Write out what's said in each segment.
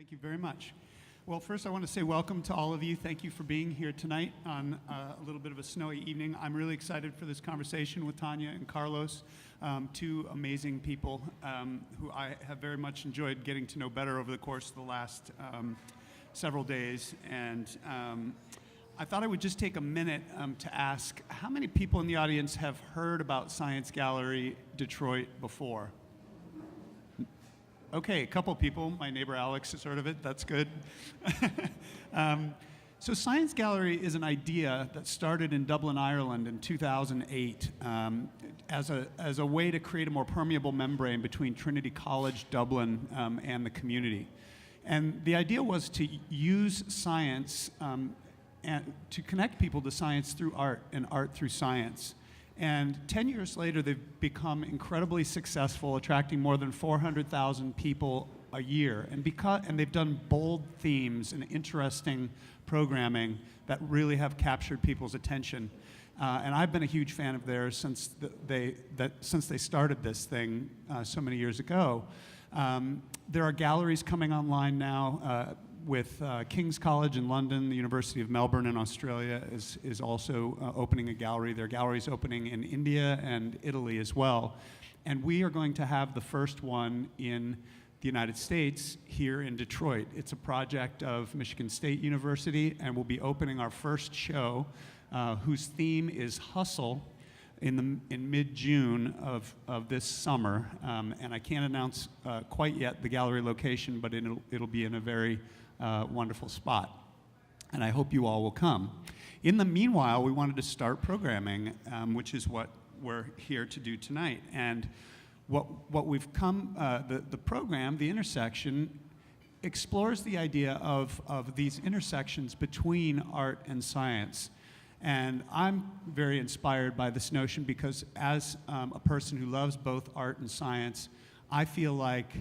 Thank you very much. Well, first I want to say welcome to all of you. Thank you for being here tonight on a little bit of a snowy evening. I'm really excited for this conversation with Tonya and Carlos, two amazing people who I have very much enjoyed getting to know better over the course of the last several days. And I thought I would just take a minute to ask, how many people in the audience have heard about Science Gallery Detroit before? Okay, a couple people. My neighbor Alex has heard of it. That's good. So Science Gallery is an idea that started in Dublin, Ireland in 2008 as a way to create a more permeable membrane between Trinity College Dublin and the community. And the idea was to use science and to connect people to science through art and art through science. And 10 years later, they've become incredibly successful, attracting more than 400,000 people a year. And they've done bold themes and interesting programming that really have captured people's attention. And I've been a huge fan of theirs since they started this thing so many years ago. There are galleries coming online now with King's College in London. The University of Melbourne in Australia is also opening a gallery. There are galleries opening in India and Italy as well. And we are going to have the first one in the United States here in Detroit. It's a project of Michigan State University, and we'll be opening our first show whose theme is Hustle in mid-June of this summer. And I can't announce quite yet the gallery location, but it'll be in a very wonderful spot. And I hope you all will come. In the meanwhile, we wanted to start programming, which is what we're here to do tonight. And what we've come, the program, The Intersection, explores the idea of these intersections between art and science. And I'm very inspired by this notion because as a person who loves both art and science, I feel like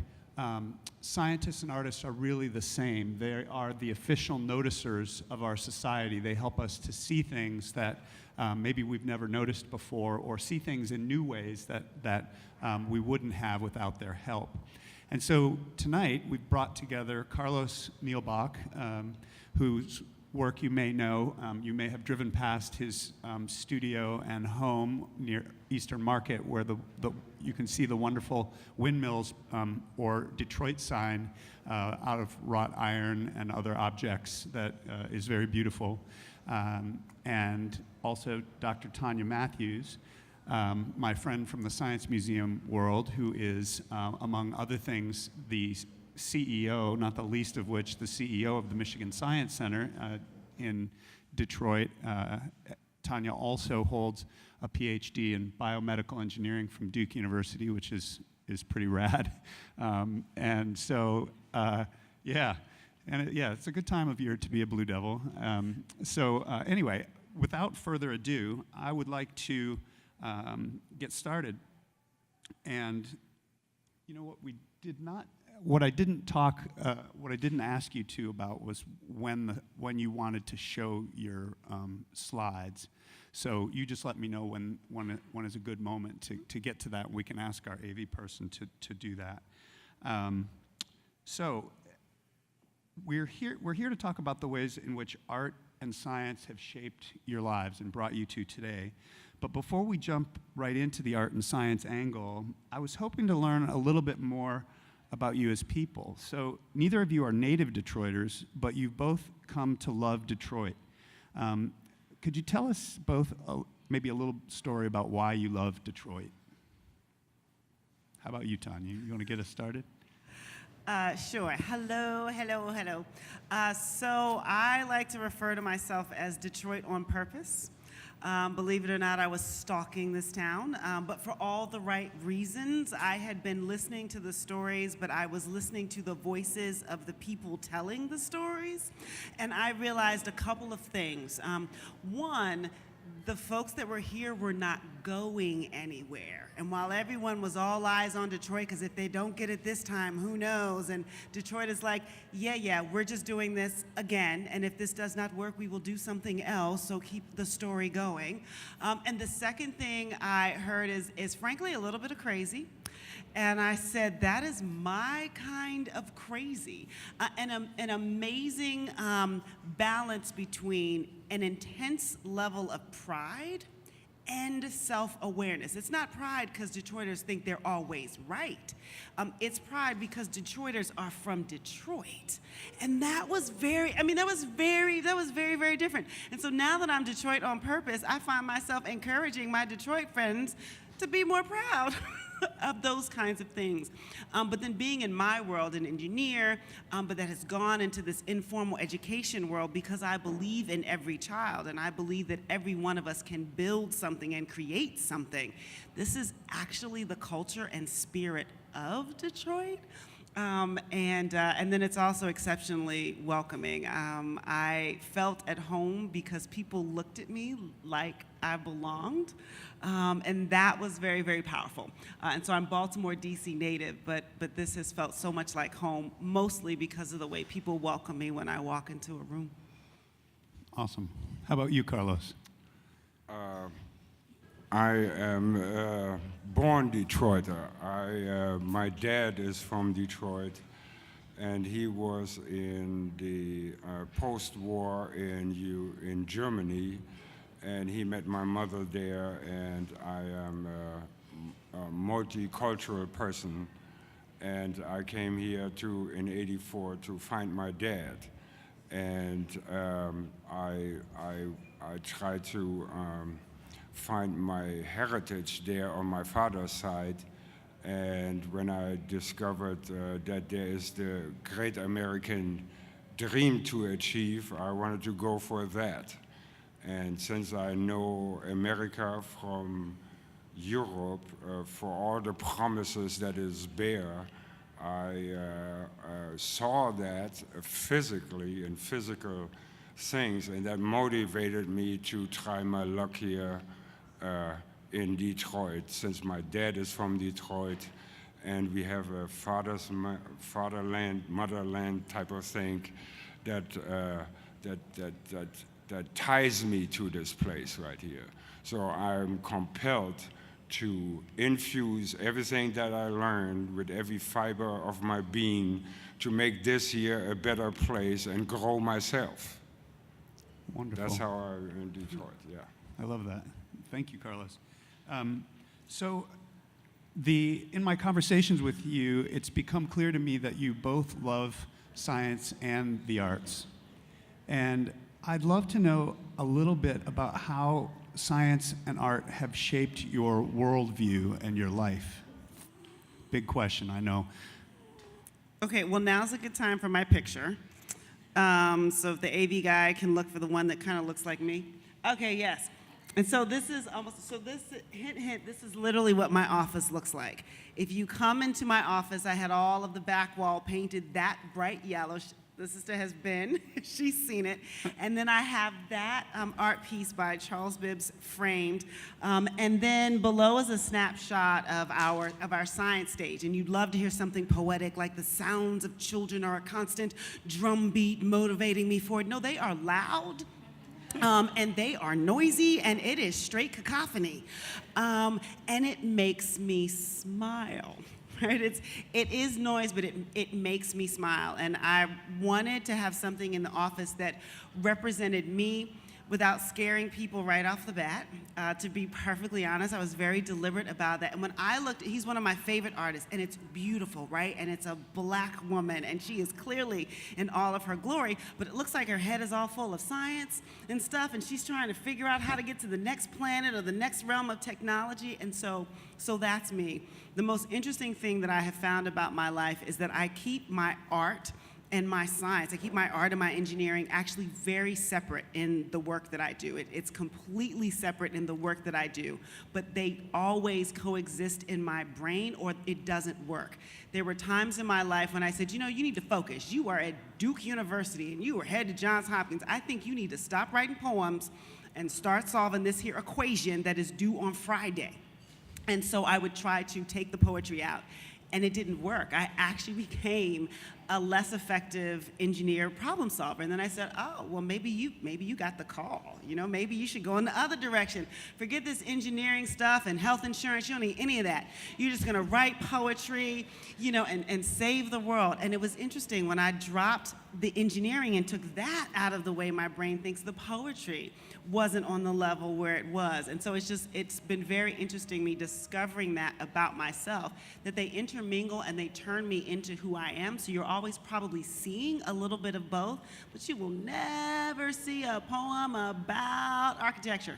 scientists and artists are really the same. They are the official noticers of our society. They help us to see things that maybe we've never noticed before, or see things in new ways that we wouldn't have without their help. And so tonight we've brought together Carlos Nielbock, whose work you may know. You may have driven past his studio and home near Eastern Market, where you can see the wonderful windmills or Detroit sign out of wrought iron and other objects that is very beautiful. And also Dr. Tonya Matthews, my friend from the Science Museum world, who is, among other things, the CEO, not the least of which the CEO of the Michigan Science Center in Detroit. Tonya also holds a PhD in biomedical engineering from Duke University, which is pretty rad. And so, yeah, it's a good time of year to be a Blue Devil. Anyway, without further ado, I would like to get started. And you know what I didn't ask you to about was when you wanted to show your slides. So you just let me know when is a good moment to get to that. We can ask our AV person to do that. So we're here to talk about the ways in which art and science have shaped your lives and brought you to today. But before we jump right into the art and science angle, I was hoping to learn a little bit more about you as people. So neither of you are native Detroiters, but you've both come to love Detroit. Could you tell us both maybe a little story about why you love Detroit? How about you, Tonya? You want to get us started? Sure. Hello. So I like to refer to myself as Detroit on purpose. Believe it or not, I was stalking this town, but for all the right reasons. I had been listening to the stories, but I was listening to the voices of the people telling the stories, and I realized a couple of things. One, the folks that were here were not going anywhere. And while everyone was all eyes on Detroit, because if they don't get it this time, who knows? And Detroit is like, yeah, we're just doing this again. And if this does not work, we will do something else. So keep the story going. And the second thing I heard is frankly a little bit of crazy. And I said, that is my kind of crazy. An amazing balance between an intense level of pride and self-awareness. It's not pride because Detroiters think they're always right. It's pride because Detroiters are from Detroit. And that was very, very different. And so now that I'm Detroit on purpose, I find myself encouraging my Detroit friends to be more proud of those kinds of things. But then being in my world, an engineer, but that has gone into this informal education world because I believe in every child and I believe that every one of us can build something and create something. This is actually the culture and spirit of Detroit. And then it's also exceptionally welcoming. I felt at home because people looked at me like I belonged, and that was very, very powerful. And so I'm Baltimore, D.C. native, but this has felt so much like home, mostly because of the way people welcome me when I walk into a room. Awesome. How about you, Carlos? I am born Detroiter. My dad is from Detroit, and he was in the post-war in Germany, and he met my mother there, and I am a multicultural person, and I came here in '84 to find my dad, and I tried to find my heritage there on my father's side, and when I discovered that there is the great American dream to achieve, I wanted to go for that. And since I know America from Europe, for all the promises that is bare, I saw that physically in physical things, and that motivated me to try my luck here in Detroit, since my dad is from Detroit, and we have a fatherland, motherland type of thing that ties me to this place right here. So I'm compelled to infuse everything that I learned with every fiber of my being to make this here a better place and grow myself. Wonderful. That's how I'm in Detroit, yeah. I love that. Thank you, Carlos. In my conversations with you, it's become clear to me that you both love science and the arts. And I'd love to know a little bit about how science and art have shaped your worldview and your life. Big question, I know. Okay, well, now's a good time for my picture. So if the AV guy can look for the one that kind of looks like me. Okay, yes. And so this is hint, this is literally what my office looks like. If you come into my office, I had all of the back wall painted that bright yellow. The sister has been, she's seen it. And then I have that art piece by Charles Bibbs framed. And then below is a snapshot of our science stage. And you'd love to hear something poetic like the sounds of children are a constant drumbeat motivating me forward. No, they are loud. And they are noisy, and it is straight cacophony. And it makes me smile. Right? It is noise, but it makes me smile. And I wanted to have something in the office that represented me without scaring people right off the bat. To be perfectly honest, I was very deliberate about that. And when I looked, he's one of my favorite artists, and it's beautiful, right? And it's a black woman, and she is clearly in all of her glory, but it looks like her head is all full of science and stuff, and she's trying to figure out how to get to the next planet or the next realm of technology, and so that's me. The most interesting thing that I have found about my life is that I keep my art and my science, I keep my art and my engineering actually very separate in the work that I do. It's completely separate in the work that I do, but they always coexist in my brain or it doesn't work. There were times in my life when I said, you need to focus. You are at Duke University and you are headed to Johns Hopkins. I think you need to stop writing poems and start solving this here equation that is due on Friday. And so I would try to take the poetry out, and it didn't work. I actually became a less effective engineer problem solver. And then I said, oh, well, maybe you got the call. You know, maybe you should go in the other direction. Forget this engineering stuff and health insurance. You don't need any of that. You're just going to write poetry, you know, and save the world. And it was interesting when I dropped the engineering and took that out of the way my brain thinks, the poetry wasn't on the level where it was. And so it's been very interesting me discovering that about myself, that they intermingle and they turn me into who I am. So you're always probably seeing a little bit of both, but you will never see a poem about architecture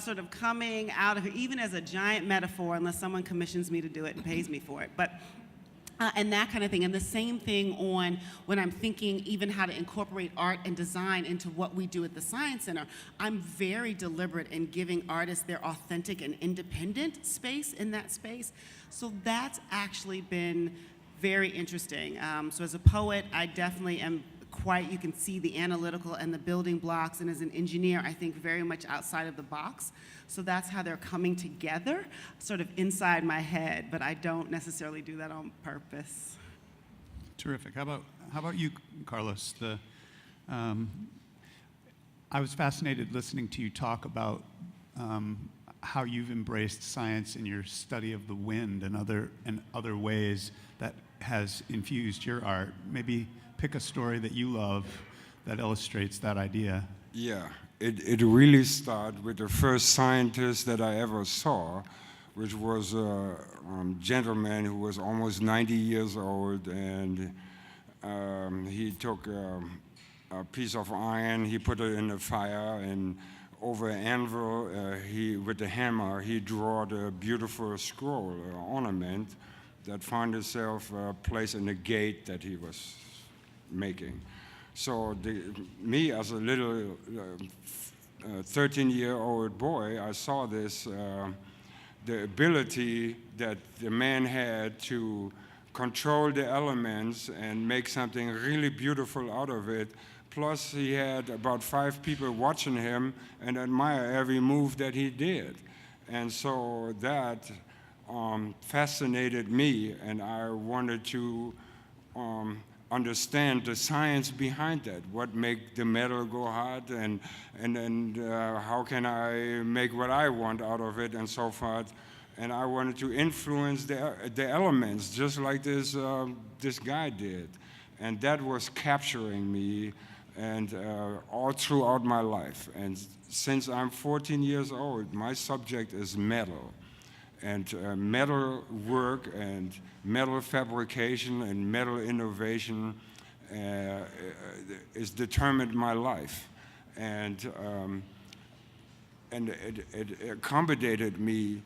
sort of coming out of here, even as a giant metaphor, unless someone commissions me to do it and pays me for it. But and that kind of thing. And the same thing on when I'm thinking even how to incorporate art and design into what we do at the Science Center. I'm very deliberate in giving artists their authentic and independent space in that space. So that's actually been very interesting. So as a poet, I definitely am quite, you can see the analytical and the building blocks, and as an engineer, I think very much outside of the box. So that's how they're coming together, sort of inside my head, but I don't necessarily do that on purpose. Terrific. How about you, Carlos? I was fascinated listening to you talk about how you've embraced science in your study of the wind and other ways that has infused your art. Maybe pick a story that you love that illustrates that idea. Yeah, it really started with the first scientist that I ever saw, which was a gentleman who was almost 90 years old, and he took a piece of iron, he put it in the fire, and over an anvil, with the hammer, he drew a beautiful scroll, an ornament, that found itself placed in the gate that he was making. So me as a little 13-year-old boy, I saw this, the ability that the man had to control the elements and make something really beautiful out of it. Plus he had about 5 people watching him and admire every move that he did. And so that fascinated me, and I wanted to understand the science behind that. What make the metal go hot, and how can I make what I want out of it, and so forth. And I wanted to influence the elements, just like this guy did. And that was capturing me, and all throughout my life. And since I'm 14 years old, my subject is metal. And metal work and metal fabrication and metal innovation has determined my life. And it accommodated me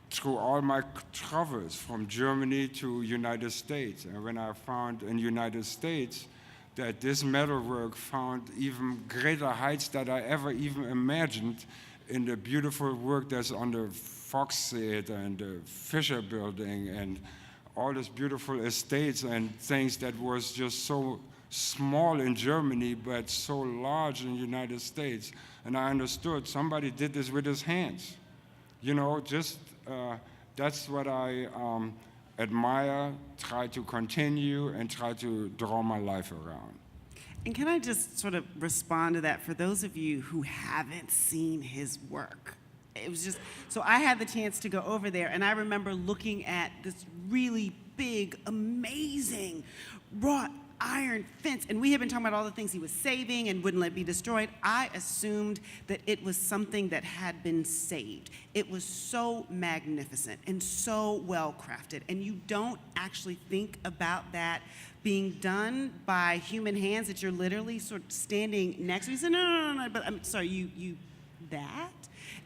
through all my travels from Germany to United States. And when I found in United States that this metalwork found even greater heights that I ever even imagined in the beautiful work that's on the Fox Theater and the Fisher Building and all these beautiful estates and things that was just so small in Germany but so large in the United States. And I understood somebody did this with his hands. You know, just that's what I admire, try to continue, and try to draw my life around. And can I just sort of respond to that for those of you who haven't seen his work? It was just, so I had the chance to go over there, and I remember looking at this really big, amazing wrought iron fence, and we had been talking about all the things he was saving and wouldn't let be destroyed. I assumed that it was something that had been saved. It was so magnificent and so well crafted, and you don't actually think about that being done by human hands, that you're literally sort of standing next to. You say, no, but I'm sorry, you that?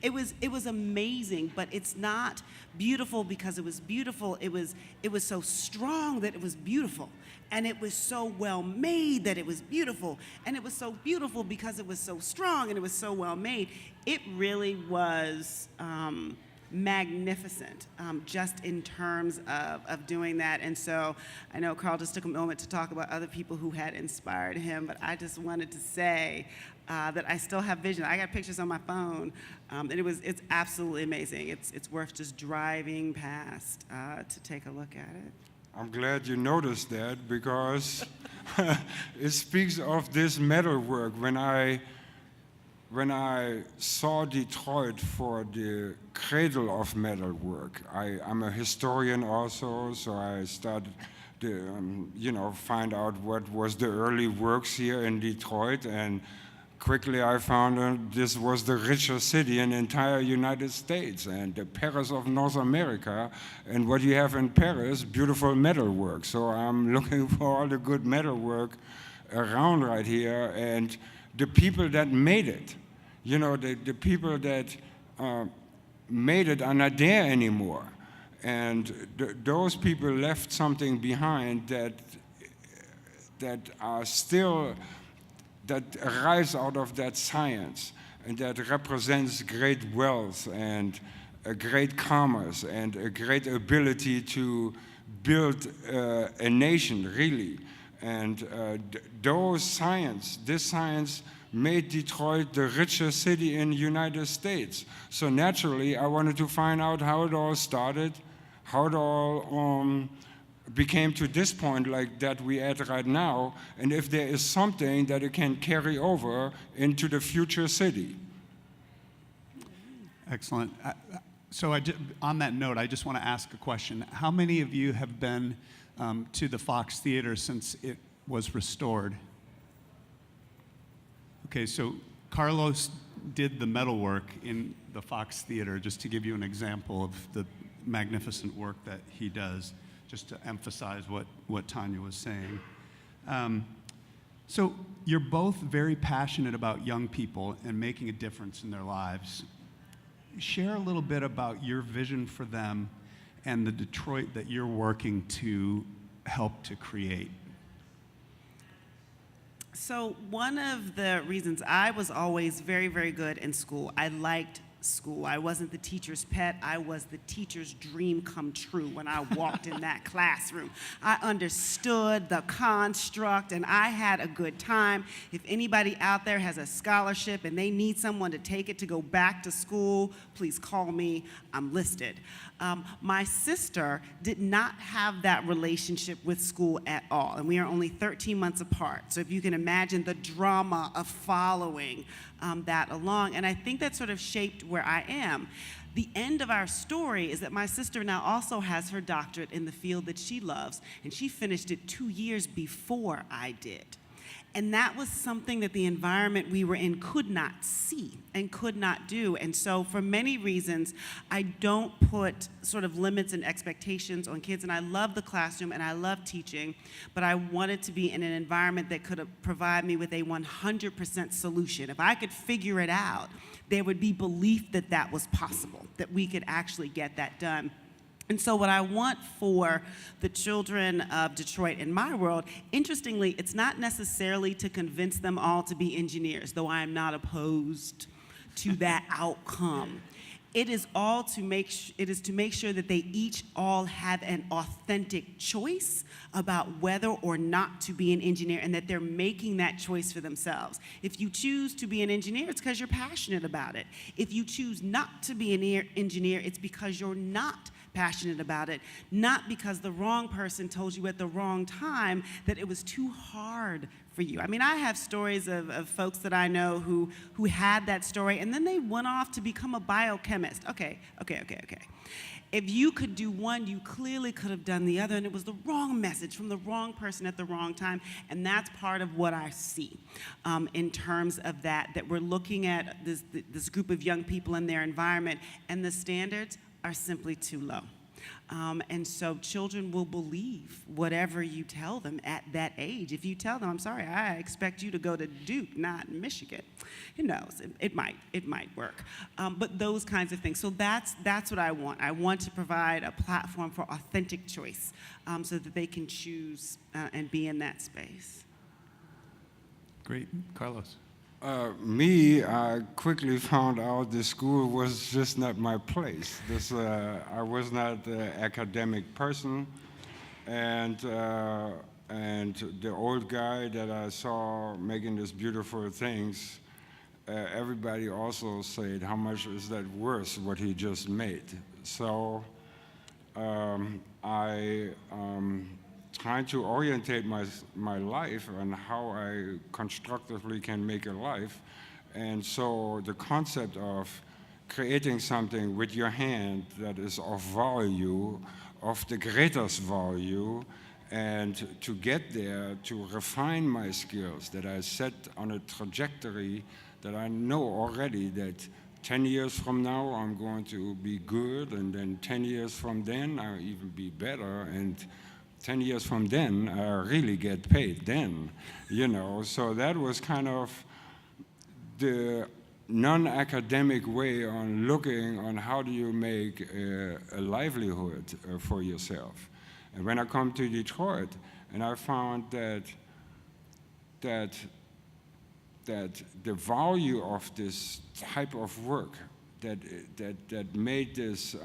It was amazing, but it's not beautiful because it was beautiful. It was so strong that it was beautiful. And it was so well made that it was beautiful. And it was so beautiful because it was so strong and it was so well made. It really was magnificent, just in terms of doing that. And so I know Carl just took a moment to talk about other people who had inspired him, but I just wanted to say that I still have vision. I got pictures on my phone, and it's absolutely amazing. It's worth just driving past to take a look at it. I'm glad you noticed that, because it speaks of this metalwork. When I saw Detroit for the cradle of metalwork, I'm a historian also, so I started to find out what was the early works here in Detroit, and quickly I found out this was the richest city in the entire United States and the Paris of North America. And what you have in Paris, beautiful metalwork. So I'm looking for all the good metalwork around right here, and the people that made it. The people that made it are not there anymore. And those people left something behind that are still, that arrives out of that science, and that represents great wealth and a great commerce and a great ability to build a nation, really. And this science made Detroit the richest city in the United States. So naturally, I wanted to find out how it all started, how it all became to this point like that we're at right now, and if there is something that it can carry over into the future city. Excellent. On that note, I just want to ask a question. How many of you have been to the Fox Theater since it was restored? Okay, so Carlos did the metalwork in the Fox Theater, just to give you an example of the magnificent work that he does, just to emphasize what Tonya was saying. So you're both very passionate about young people and making a difference in their lives. Share a little bit about your vision for them and the Detroit that you're working to help to create. So one of the reasons I was always very, very good in school, I liked school. I wasn't the teacher's pet. I was the teacher's dream come true when I walked in that classroom. I understood the construct, and I had a good time. If anybody out there has a scholarship and they need someone to take it to go back to school, please call me. I'm listed. My sister did not have that relationship with school at all, and we are only 13 months apart. So if you can imagine the drama of following that along, and I think that sort of shaped where I am. The end of our story is that my sister now also has her doctorate in the field that she loves, and she finished it 2 years before I did. And that was something that the environment we were in could not see and could not do. And so for many reasons, I don't put sort of limits and expectations on kids. And I love the classroom and I love teaching, but I wanted to be in an environment that could provide me with a 100% solution. If I could figure it out, there would be belief that that was possible, that we could actually get that done. And so what I want for the children of Detroit in my world, interestingly, it's not necessarily to convince them all to be engineers, though I am not opposed to that outcome. It is to make sure that they each all have an authentic choice about whether or not to be an engineer, and that they're making that choice for themselves. If you choose to be an engineer, it's because you're passionate about it. If you choose not to be an engineer, it's because you're not passionate about it, not because the wrong person told you at the wrong time that it was too hard for you. I mean, I have stories of folks that I know who had that story, and then they went off to become a biochemist. Okay. If you could do one, you clearly could have done the other, and it was the wrong message from the wrong person at the wrong time, and that's part of what I see in terms of that we're looking at this group of young people in their environment, and the standards are simply too low. And so children will believe whatever you tell them at that age. If you tell them, I'm sorry, I expect you to go to Duke, not Michigan, who knows, it might work. But those kinds of things. So that's what I want. I want to provide a platform for authentic choice so that they can choose and be in that space. Great. Carlos. I quickly found out the school was just not my place. I was not an academic person, and the old guy that I saw making these beautiful things, everybody also said, how much is that worth, what he just made? So I trying to orientate my life on how I constructively can make a life. And so the concept of creating something with your hand that is of value, of the greatest value, and to get there, to refine my skills, that I set on a trajectory that I know already that 10 years from now I'm going to be good, and then 10 years from then I'll even be better, and 10 years from then I really get paid then, you know. So that was kind of the non-academic way on looking on how do you make a livelihood for yourself. And when I come to Detroit, and I found that the value of this type of work that made this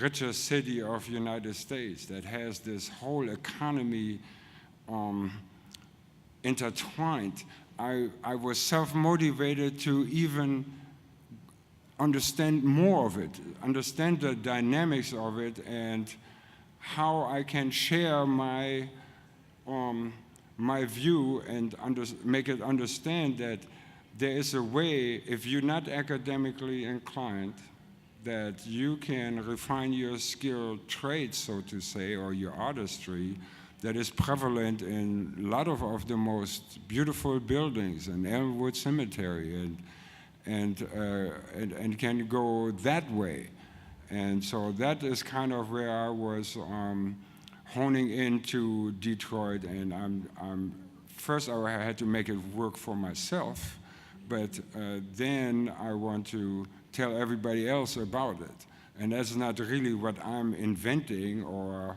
richest city of United States, that has this whole economy intertwined, I was self-motivated to even understand more of it, understand the dynamics of it, and how I can share my view and make it understand that there is a way, if you're not academically inclined, that you can refine your skilled trade, so to say, or your artistry, that is prevalent in a lot of the most beautiful buildings in Elmwood Cemetery, and can go that way. And so that is kind of where I was honing into Detroit, and first I had to make it work for myself, but then I want to tell everybody else about it. And that's not really what I'm inventing or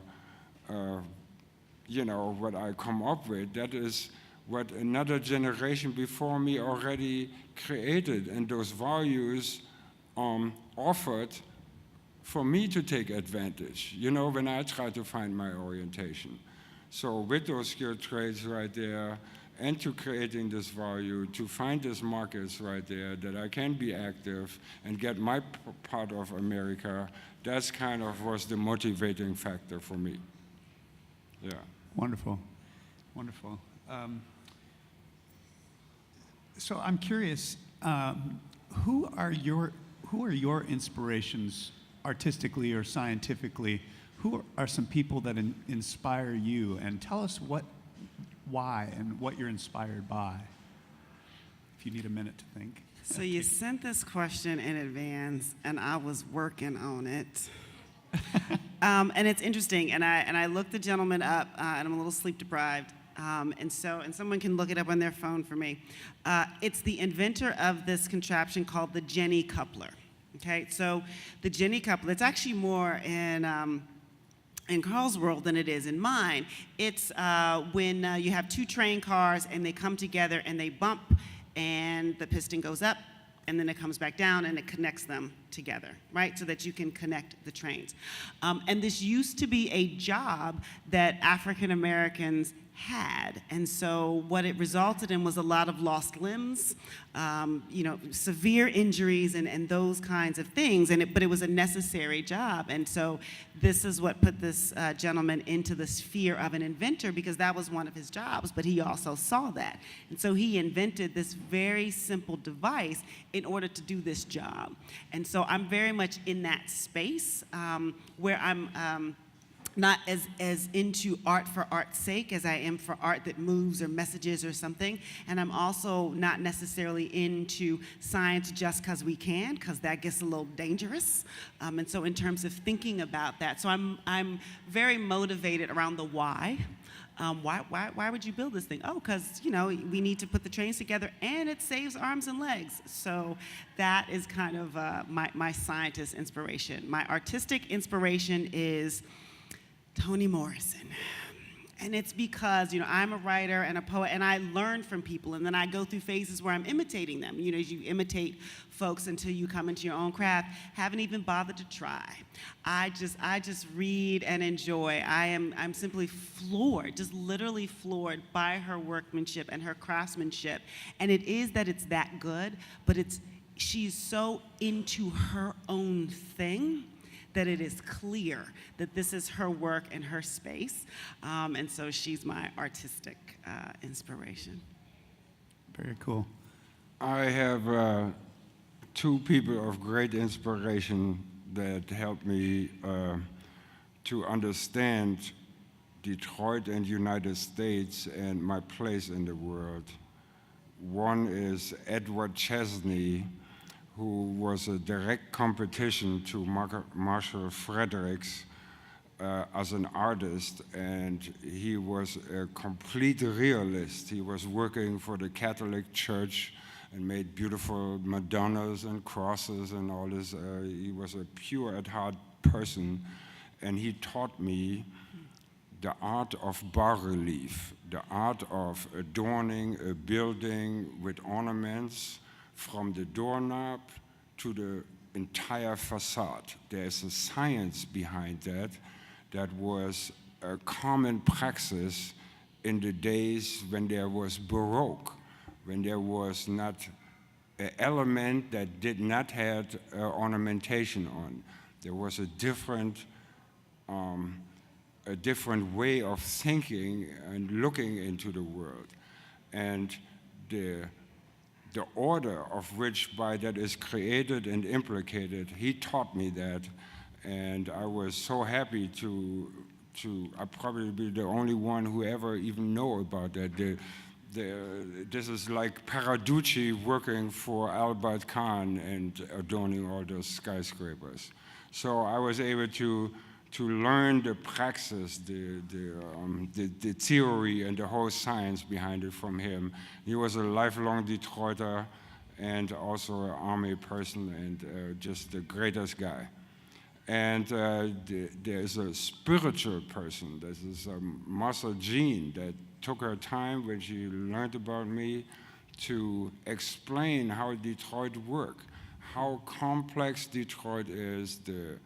you know, what I come up with. That is what another generation before me already created, and those values offered for me to take advantage, you know, when I try to find my orientation. So with those skilled trades right there, and to creating this value, to find these markets right there, that I can be active and get my part of America, that's kind of was the motivating factor for me. Yeah. Wonderful, wonderful. So I'm curious, who are your inspirations artistically or scientifically? Who are some people that inspire you? And tell us why and what you're inspired by, if you need a minute to think. So you sent this question in advance, and I was working on it. And it's interesting, and I looked the gentleman up, and I'm a little sleep deprived, and someone can look it up on their phone for me. It's the inventor of this contraption called the Jenny coupler. Okay, so the Jenny coupler, it's actually more in Carl's world than it is in mine. It's when you have two train cars and they come together and they bump, and the piston goes up, and then it comes back down and it connects them together, right? So that you can connect the trains. And this used to be a job that African Americans had. And so what it resulted in was a lot of lost limbs, you know, severe injuries and those kinds of things. But it was a necessary job. And so this is what put this gentleman into the sphere of an inventor, because that was one of his jobs, but he also saw that. And so he invented this very simple device in order to do this job. And so I'm very much in that space where I'm not as into art for art's sake as I am for art that moves or messages or something. And I'm also not necessarily into science just because we can, because that gets a little dangerous. And so in terms of thinking about that, so I'm very motivated around the why. Why would you build this thing? Oh, because, you know, we need to put the trains together and it saves arms and legs. So that is kind of my scientist inspiration. My artistic inspiration is Toni Morrison. And it's because, you know, I'm a writer and a poet, and I learn from people, and then I go through phases where I'm imitating them. You know, you imitate folks until you come into your own craft. Haven't even bothered to try. I just read and enjoy. I'm simply floored, just literally floored by her workmanship and her craftsmanship. And it is that it's that good, but she's so into her own thing that it is clear that this is her work and her space. And so she's my artistic inspiration. Very cool. I have two people of great inspiration that helped me to understand Detroit and United States and my place in the world. One is Edward Chesney, who was a direct competition to Marshall Fredericks as an artist, and he was a complete realist. He was working for the Catholic Church and made beautiful Madonnas and crosses and all this. He was a pure at heart person, and he taught me the art of bas-relief, the art of adorning a building with ornaments from the doorknob to the entire facade. There's a science behind that that was a common praxis in the days when there was Baroque, when there was not an element that did not have ornamentation on. There was a different way of thinking and looking into the world. And the order of which by that is created and implicated, he taught me that. And I was so happy I'll probably be the only one who ever even know about that. This is like Paraducci working for Albert Kahn and adorning all those skyscrapers. So I was able to learn the praxis, the theory and the whole science behind it from him. He was a lifelong Detroiter and also an Army person and just the greatest guy. And there's a spiritual person. This is Martha Jean that took her time when she learned about me to explain how Detroit works, how complex Detroit is, the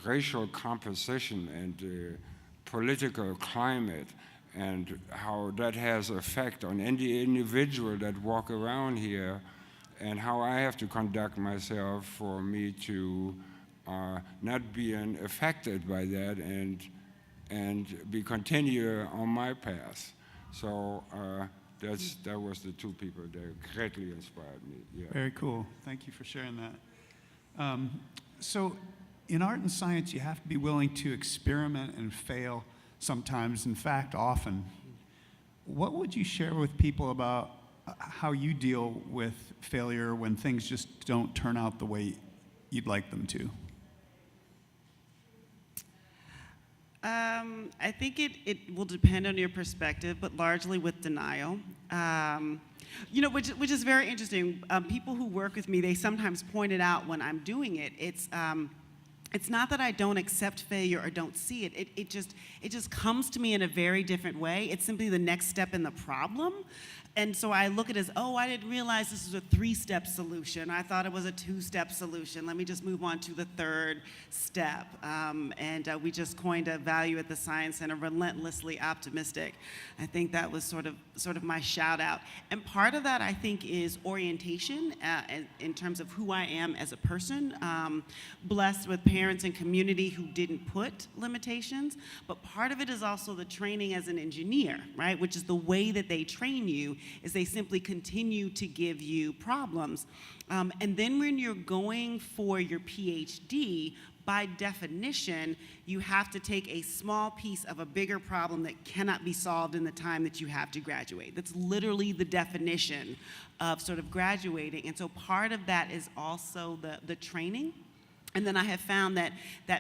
racial composition and the political climate, and how that has effect on any individual that walk around here, and how I have to conduct myself for me to not being affected by that and be continue on my path. So that was the two people that greatly inspired me. Yeah. Very cool. Thank you for sharing that. So in art and science, you have to be willing to experiment and fail sometimes, in fact, often. What would you share with people about how you deal with failure when things just don't turn out the way you'd like them to? I think it will depend on your perspective, but largely with denial. Which is very interesting. People who work with me, they sometimes point it out when I'm doing it. It's not that I don't accept failure or don't see it. It just comes to me in a very different way. It's simply the next step in the problem. And so I look at it as, oh, I didn't realize this was a 3-step solution. I thought it was a 2-step solution. Let me just move on to the 3rd step. We just coined a value at the Science Center, relentlessly optimistic. I think that was sort of my shout out. And part of that, I think, is orientation in terms of who I am as a person. Blessed with parents and community who didn't put limitations. But part of it is also the training as an engineer, right? Which is the way that they train you is they simply continue to give you problems. And then when you're going for your PhD, by definition, you have to take a small piece of a bigger problem that cannot be solved in the time that you have to graduate. That's literally the definition of sort of graduating. And so part of that is also the training. And then I have found that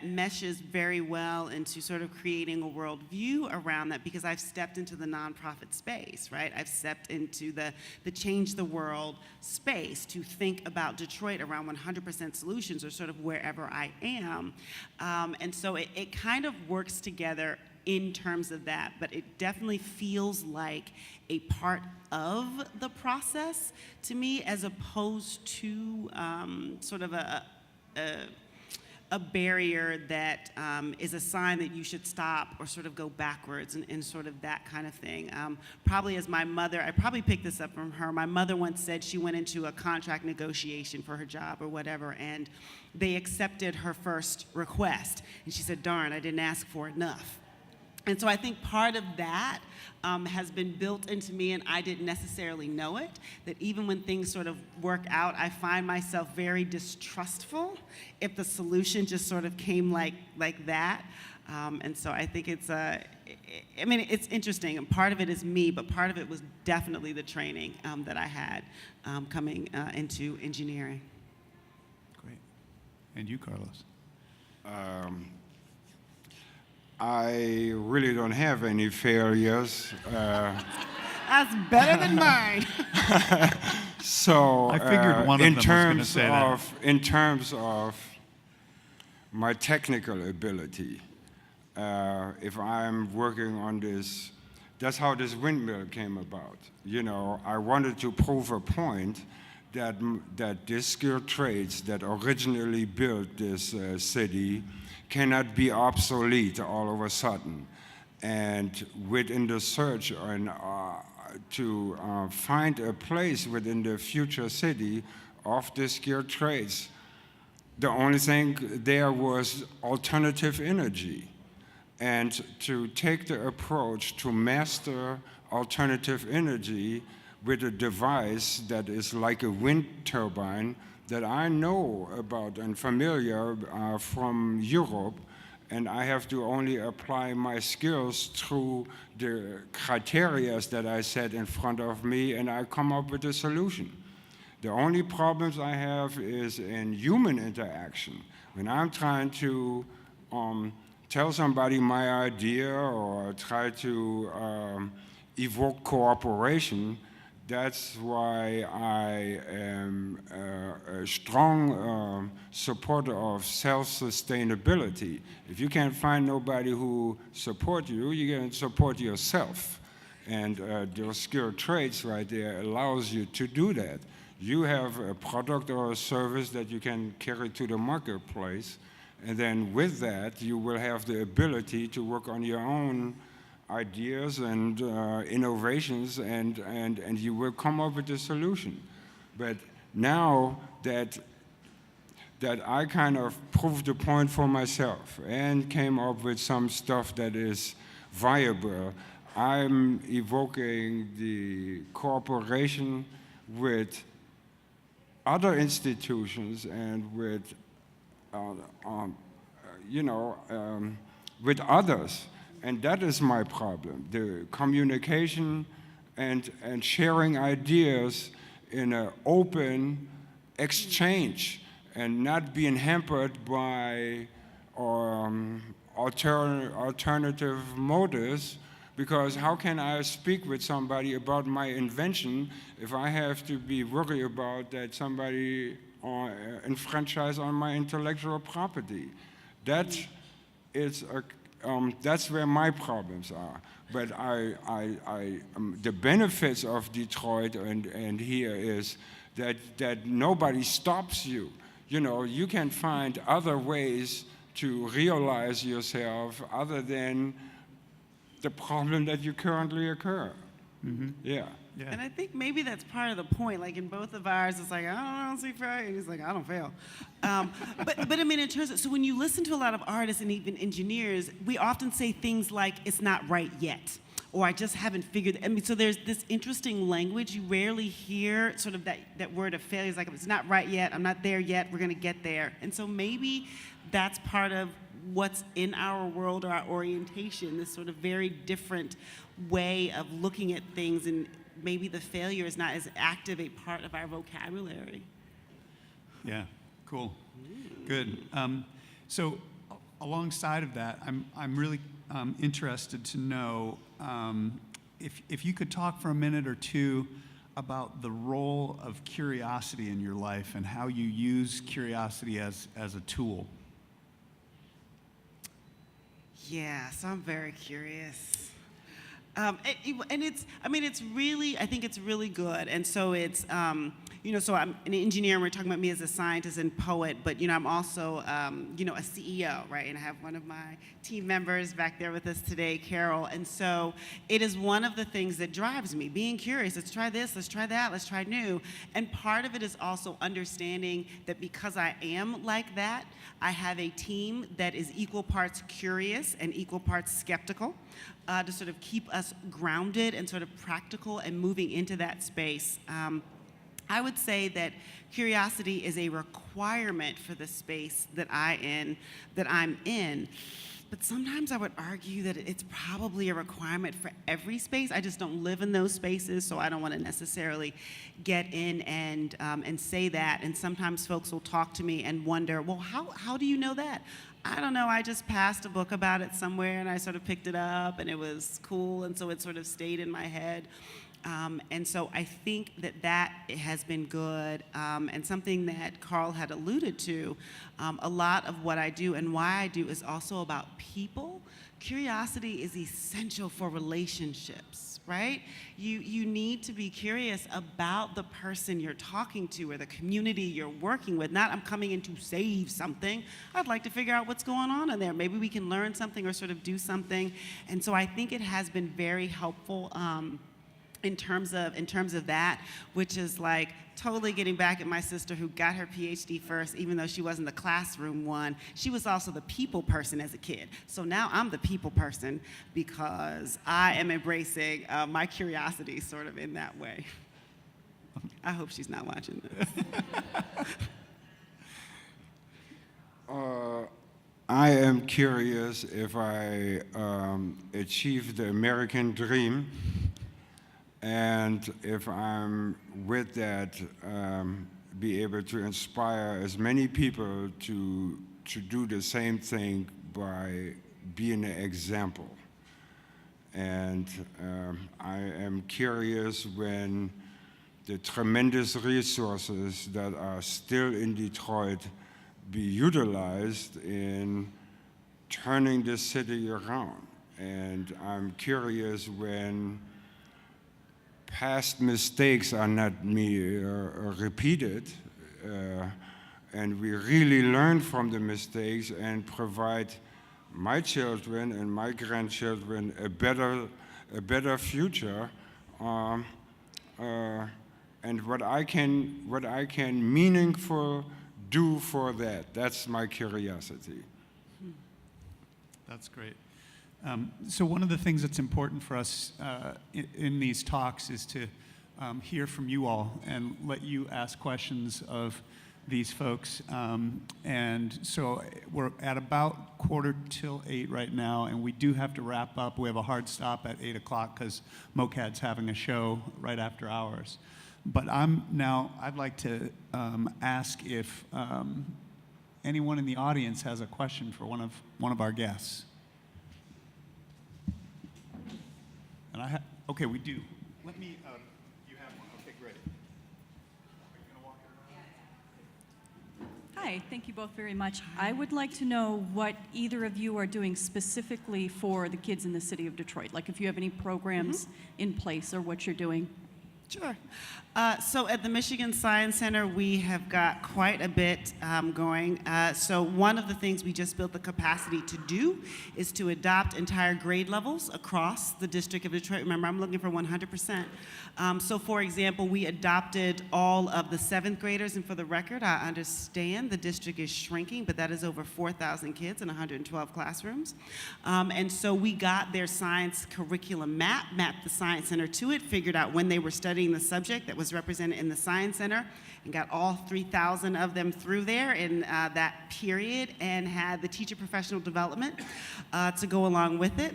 meshes very well into sort of creating a worldview around that, because I've stepped into the nonprofit space, right? I've stepped into the change the world space to think about Detroit around 100% solutions, or sort of wherever I am. And so it kind of works together in terms of that, but it definitely feels like a part of the process to me, as opposed to sort of a barrier that is a sign that you should stop or sort of go backwards and sort of that kind of thing. Probably as my mother, I probably picked this up from her. My mother once said she went into a contract negotiation for her job or whatever, and they accepted her first request. And she said, darn, I didn't ask for enough. And so I think part of that has been built into me, and I didn't necessarily know it, that even when things sort of work out, I find myself very distrustful if the solution just sort of came like that. And so I think it's interesting, and part of it is me, but part of it was definitely the training that I had coming into engineering. Great. And you, Carlos? I really don't have any failures. That's better than mine. I figured one of them was going to say that. In terms of my technical ability, if I'm working on this, that's how this windmill came about. You know, I wanted to prove a point that these skilled trades that originally built this city cannot be obsolete all of a sudden. And within the search to find a place within the future city of the skilled trades, the only thing there was alternative energy. And to take the approach to master alternative energy with a device that is like a wind turbine that I know about and familiar from Europe, and I have to only apply my skills through the criteria that I set in front of me, and I come up with a solution. The only problems I have is in human interaction. When I'm trying to tell somebody my idea or try to evoke cooperation, that's why I am a strong supporter of self-sustainability. If you can't find nobody who supports you, you can support yourself. And those skilled trades right there allows you to do that. You have a product or a service that you can carry to the marketplace, and then with that, you will have the ability to work on your own ideas and innovations, and you will come up with a solution. But now that I kind of proved the point for myself and came up with some stuff that is viable, I'm evoking the cooperation with other institutions and with, with others. And that is my problem, the communication and sharing ideas in an open exchange and not being hampered by alternative motives, because how can I speak with somebody about my invention if I have to be worried about that somebody enfranchise on my intellectual property? That is that's where my problems are. But the benefits of Detroit and here is that nobody stops you. You know, you can find other ways to realize yourself other than the problem that you currently occur. Mm-hmm. Yeah. Yeah. And I think maybe that's part of the point. Like in both of ours, it's like, I don't see fail. And he's like, I don't fail. But I mean, in terms of, so when you listen to a lot of artists and even engineers, we often say things like, it's not right yet, or I just haven't figured. I mean, so there's this interesting language. You rarely hear sort of that word of failure. It's like, it's not right yet, I'm not there yet, we're going to get there. And so maybe that's part of what's in our world, our orientation, this sort of very different way of looking at things, and maybe the failure is not as active a part of our vocabulary. Yeah, cool, good. So alongside of that, I'm really interested to know if you could talk for a minute or two about the role of curiosity in your life and how you use curiosity as a tool. Yeah, so I'm very curious. And it's, I mean, it's really, I think it's really good. And so it's, so I'm an engineer, and we're talking about me as a scientist and poet, but, I'm also, a CEO, right? And I have one of my team members back there with us today, Carol. And so it is one of the things that drives me, being curious. Let's try this, let's try that, let's try new. And part of it is also understanding that because I am like that, I have a team that is equal parts curious and equal parts skeptical, to sort of keep us grounded and sort of practical and moving into that space. I would say that curiosity is a requirement for the space that I'm in. But sometimes I would argue that it's probably a requirement for every space. I just don't live in those spaces, so I don't want to necessarily get in and say that. And sometimes folks will talk to me and wonder, well, how do you know that? I don't know, I just passed a book about it somewhere, and I sort of picked it up, and it was cool, and so it sort of stayed in my head. And so I think that has been good, and something that Carl had alluded to. A lot of what I do and why I do is also about people. Curiosity is essential for relationships, right? You need to be curious about the person you're talking to or the community you're working with. Not, I'm coming in to save something. I'd like to figure out what's going on in there. Maybe we can learn something or sort of do something. And so I think it has been very helpful, in terms of that, which is like totally getting back at my sister who got her PhD first, even though she wasn't the classroom one. She was also the people person as a kid. So now I'm the people person because I am embracing my curiosity sort of in that way. I hope she's not watching this. I am curious if I achieve the American dream, and if I'm with that, be able to inspire as many people to do the same thing by being an example. And I am curious when the tremendous resources that are still in Detroit be utilized in turning the city around. And I'm curious when past mistakes are not repeated, and we really learn from the mistakes and provide my children and my grandchildren a better future. And what I can meaningful do for that. That's my curiosity. That's great. So one of the things that's important for us in these talks is to hear from you all and let you ask questions of these folks. And so we're at about 7:45 right now, and we do have to wrap up. We have a hard stop at 8 o'clock because MOCAD's having a show right after ours. But I'd like to ask if anyone in the audience has a question for one of our guests. And okay, we do. Let me, you have one. Okay, great. Are you going to walk it around? Hi, thank you both very much. I would like to know what either of you are doing specifically for the kids in the city of Detroit, like if you have any programs in place or what you're doing. Sure. So at the Michigan Science Center, we have got quite a bit going. So one of the things we just built the capacity to do is to adopt entire grade levels across the District of Detroit. Remember, I'm looking for 100%. So for example, we adopted all of the 7th graders, and for the record, I understand the district is shrinking, but that is over 4,000 kids in 112 classrooms. And so we got their science curriculum mapped the Science Center to it, figured out when they were studying the subject that was represented in the Science Center, and got all 3,000 of them through there in that period, and had the teacher professional development to go along with it.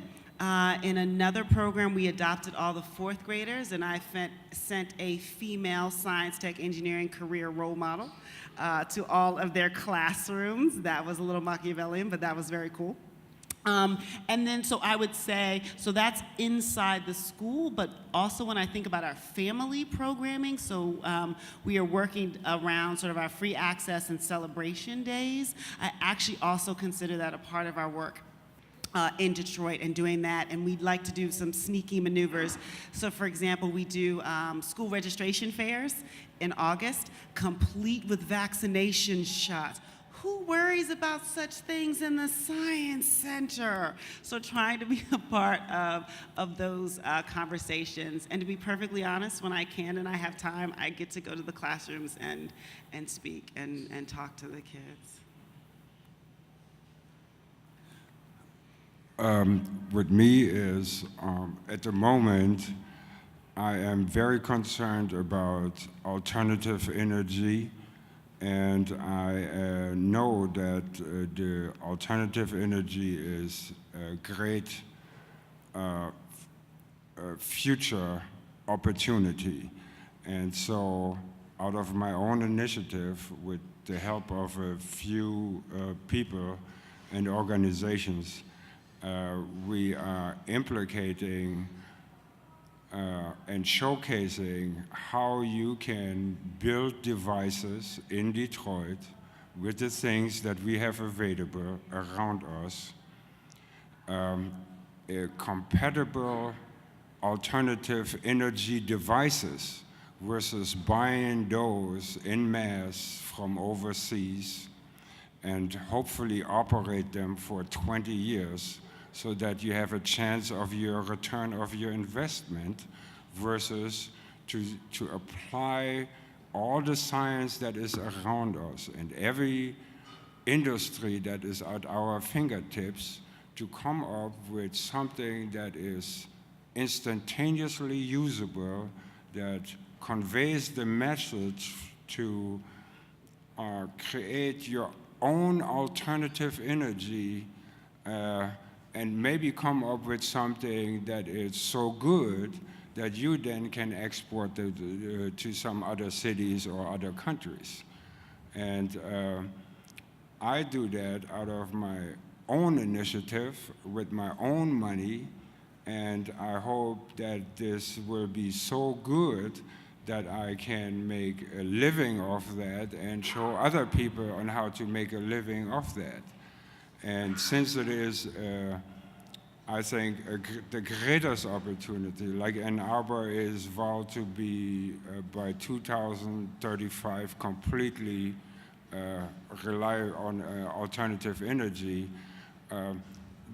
In another program, we adopted all the 4th graders, and I sent a female science, tech, engineering career role model to all of their classrooms. That was a little Machiavellian, but that was very cool. And then, so I would say, so that's inside the school, but also when I think about our family programming, so we are working around sort of our free access and celebration days. I actually also consider that a part of our work. in Detroit and doing that, and we'd like to do some sneaky maneuvers. So for example, we do school registration fairs in August, complete with vaccination shots. Who worries about such things in the Science Center? So trying to be a part of those conversations. And to be perfectly honest, when I can and I have time, I get to go to the classrooms and speak and talk to the kids. With me is, at the moment, I am very concerned about alternative energy, and I know that the alternative energy is a great future opportunity. And so, out of my own initiative, with the help of a few people and organizations, we are implicating and showcasing how you can build devices in Detroit with the things that we have available around us, compatible alternative energy devices versus buying those in mass from overseas and hopefully operate them for 20 years so that you have a chance of your return of your investment versus to apply all the science that is around us and every industry that is at our fingertips to come up with something that is instantaneously usable, that conveys the message to create your own alternative energy and maybe come up with something that is so good that you then can export to some other cities or other countries. And I do that out of my own initiative with my own money, and I hope that this will be so good that I can make a living off that and show other people on how to make a living off that. And since it is, I think, the greatest opportunity, like Ann Arbor is vowed to be by 2035 completely rely on alternative energy,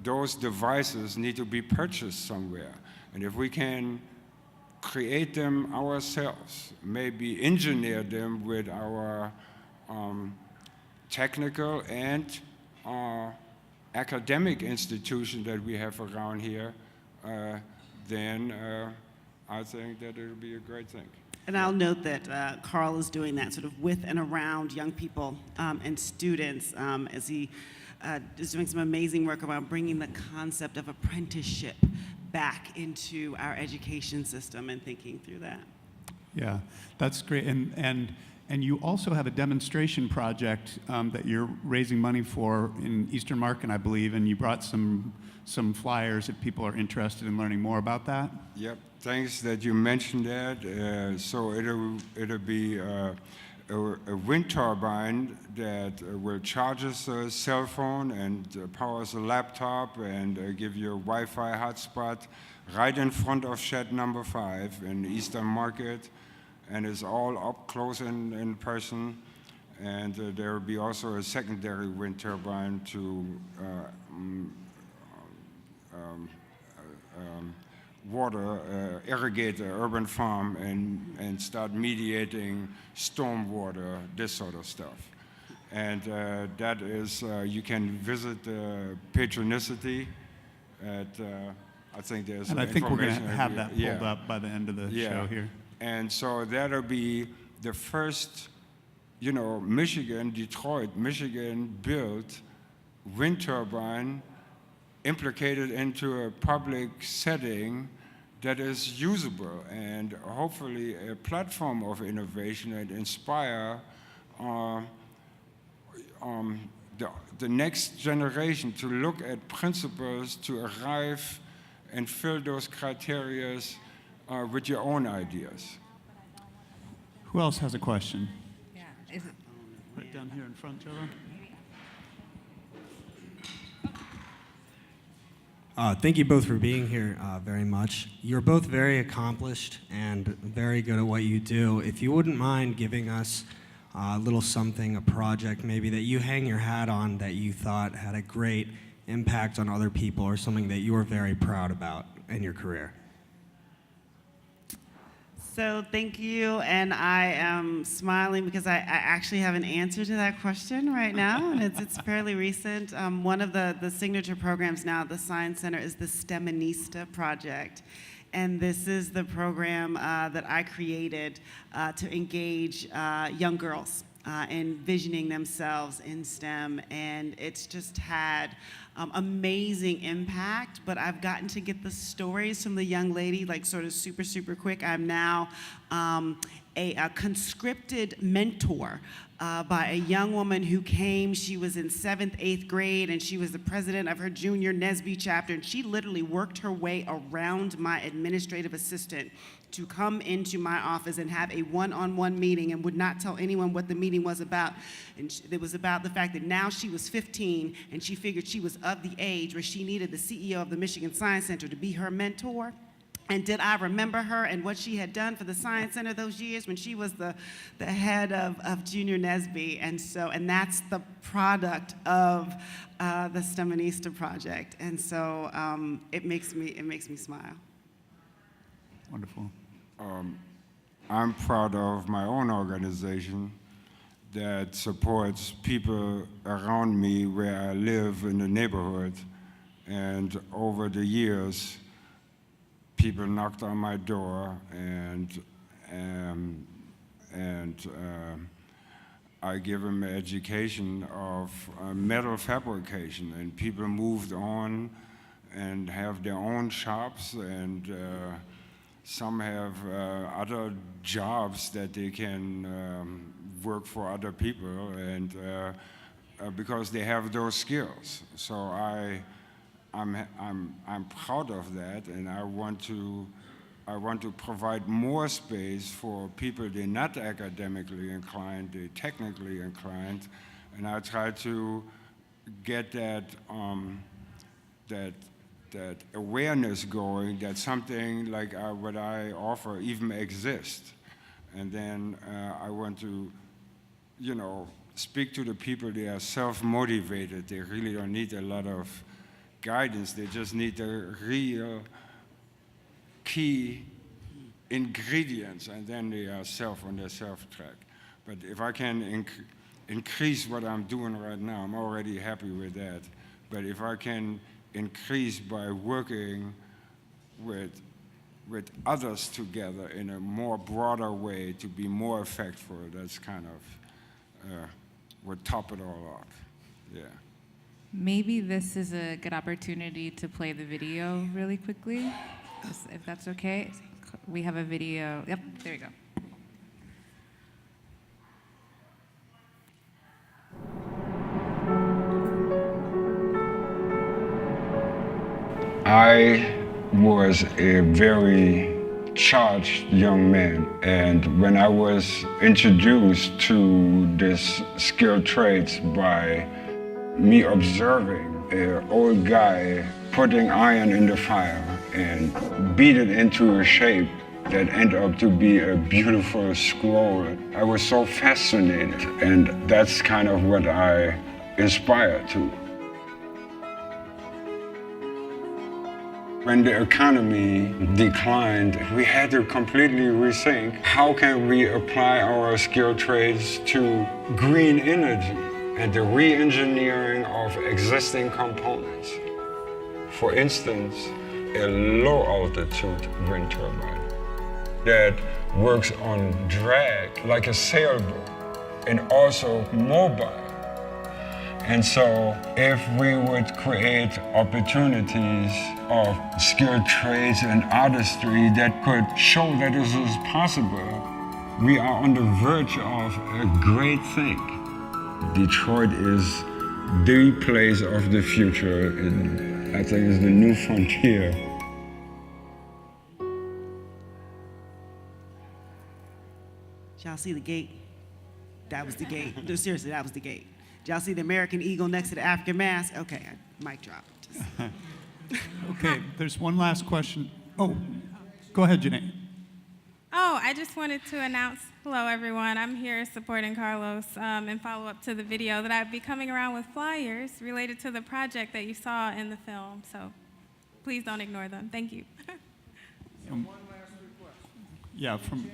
those devices need to be purchased somewhere. And if we can create them ourselves, maybe engineer them with our technical and academic institution that we have around here, then I think that it'll be a great thing. And I'll note that Carl is doing that sort of with and around young people and students as he is doing some amazing work around bringing the concept of apprenticeship back into our education system and thinking through that. Yeah, that's great. And you also have a demonstration project that you're raising money for in Eastern Market, I believe, and you brought some flyers if people are interested in learning more about that. Yep, thanks that you mentioned that. So it'll be a wind turbine that will charge a cell phone and powers a laptop and give you a Wi-Fi hotspot right in front of shed number 5 in Eastern Market. And it's all up close in person. And there will be also a secondary wind turbine to irrigate the urban farm and start mediating stormwater, this sort of stuff. And that is, you can visit Patronicity at, I think there's And I think we're going to have that pulled up by the end of the show here. And so that'll be the first, Detroit, Michigan built wind turbine implicated into a public setting that is usable and hopefully a platform of innovation and inspire the next generation to look at principles to arrive and fill those criteria with your own ideas. Who else has a question? Yeah. Is it, Right down here in front, Joe. Thank you both for being here very much. You're both very accomplished and very good at what you do. If you wouldn't mind giving us a little something, a project maybe that you hang your hat on that you thought had a great impact on other people or something that you were very proud about in your career. So thank you, and I am smiling because I actually have an answer to that question right now, and it's fairly recent. One of the signature programs now at the Science Center is the STEMinista project, and this is the program that I created to engage young girls envisioning themselves in STEM, and it's just had amazing impact, but I've gotten to get the stories from the young lady like sort of super quick. I'm now a conscripted mentor by a young woman who came. She was in 7th, 8th grade, and she was the president of her junior NSBE chapter, and she literally worked her way around my administrative assistant to come into my office and have a one-on-one meeting and would not tell anyone what the meeting was about. And it was about the fact that now she was 15 and she figured she was of the age where she needed the CEO of the Michigan Science Center to be her mentor. And did I remember her and what she had done for the Science Center those years when she was the head of Junior NSBE? And that's the product of the STEMinista project. And so it makes me smile. Wonderful. I'm proud of my own organization that supports people around me where I live in the neighborhood. And over the years, people knocked on my door, and I give them an education of metal fabrication, and people moved on and have their own shops, and some have other jobs that they can work for other people, and because they have those skills. So I'm proud of that, and I want to provide more space for people that are not academically inclined, they're technically inclined, and I try to get that awareness going that something like what I offer even exists. And then I want to, speak to the people that are self-motivated. They really don't need a lot of guidance. They just need the real key ingredients, and then they are on their self-track. But if I can increase what I'm doing right now, I'm already happy with that. But if I can increase by working with others together in a more broader way to be more effective, that's kind of would top it all off. Yeah. Maybe this is a good opportunity to play the video really quickly, if that's okay. We have a video. Yep, there you go. I was a very charged young man, and when I was introduced to this skilled trades by me observing an old guy putting iron in the fire and beat it into a shape that ended up to be a beautiful scroll, I was so fascinated, and that's kind of what I aspired to. When the economy declined, we had to completely rethink how can we apply our skilled trades to green energy and the re-engineering of existing components. For instance, a low-altitude wind turbine that works on drag like a sailboat and also mobile. And so if we would create opportunities of skilled trades and artistry that could show that this is possible, we are on the verge of a great thing. Detroit is the place of the future, and I think it's the new frontier. Y'all see the gate? That was the gate. No, seriously, that was the gate. Did y'all see the American eagle next to the African mask? Okay, mic drop. Okay, there's one last question. Oh, go ahead, Janae. Oh, I just wanted to announce, hello everyone, I'm here supporting Carlos and follow up to the video that I'd be coming around with flyers related to the project that you saw in the film, so please don't ignore them. Thank you. One last request. Yeah, from.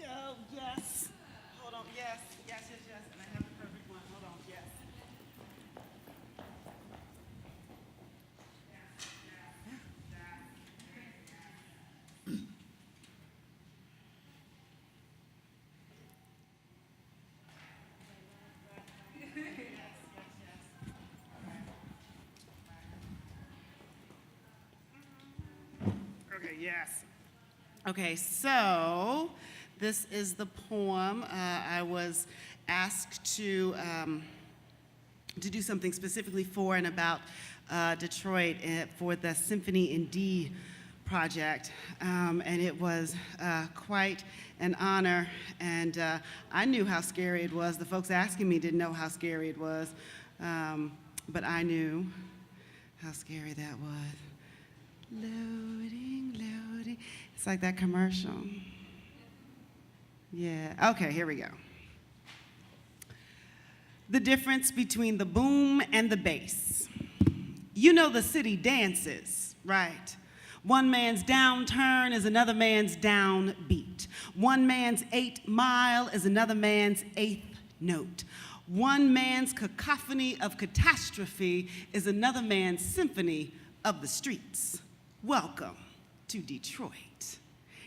Oh, yes. Hold on. Yes, yes, yes, yes. And I have the perfect one. Hold on. Yes. Okay, yes. Okay, so this is the poem I was asked to do something specifically for and about Detroit for the Symphony in D project, and it was quite an honor, and I knew how scary it was. The folks asking me didn't know how scary it was, but I knew how scary that was. Loading, loading. It's like that commercial. Yeah, okay, here we go. The difference between the boom and the bass. You know the city dances, right? One man's downturn is another man's downbeat. One man's 8 mile is another man's 8th note. One man's cacophony of catastrophe is another man's symphony of the streets. Welcome to Detroit.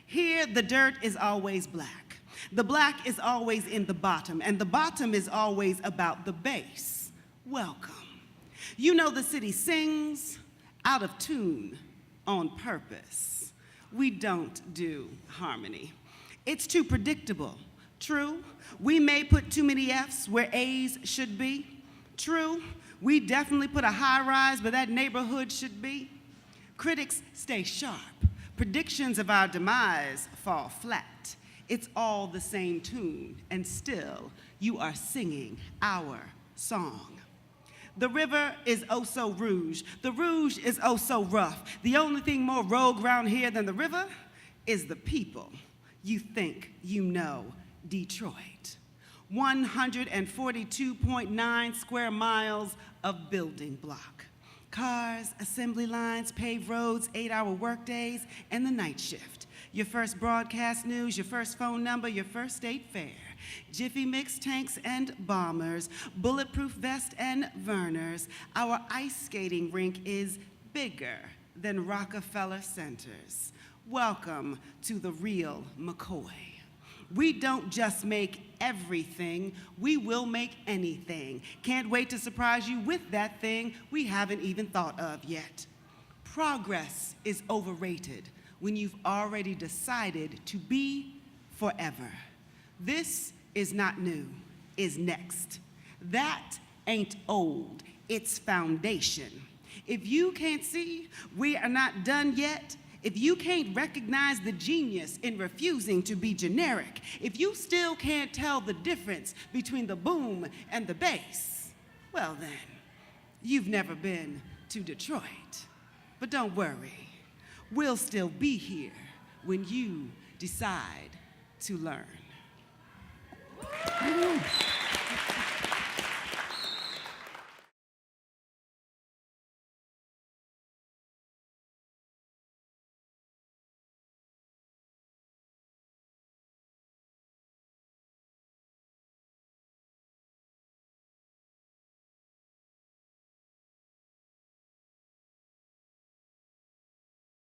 Here, the dirt is always black. The black is always in the bottom, and the bottom is always about the bass. Welcome. You know the city sings out of tune on purpose. We don't do harmony. It's too predictable. True, we may put too many F's where A's should be. True, we definitely put a high rise where that neighborhood should be. Critics stay sharp. Predictions of our demise fall flat. It's all the same tune, and still you are singing our song. The river is oh so rouge. The rouge is oh so rough. The only thing more rogue round here than the river is the people. You think you know Detroit. 142.9 square miles of building block. Cars, assembly lines, paved roads, 8-hour workdays, and the night shift. Your first broadcast news, your first phone number, your first state fair. Jiffy Mix tanks and bombers, bulletproof vest and Verners. Our ice skating rink is bigger than Rockefeller Centers. Welcome to the real McCoy. We don't just make everything, we will make anything. Can't wait to surprise you with that thing we haven't even thought of yet. Progress is overrated when you've already decided to be forever. This is not new, is next. That ain't old, it's foundation. If you can't see we are not done yet, if you can't recognize the genius in refusing to be generic, if you still can't tell the difference between the boom and the bass, well then, you've never been to Detroit. But don't worry, we'll still be here when you decide to learn.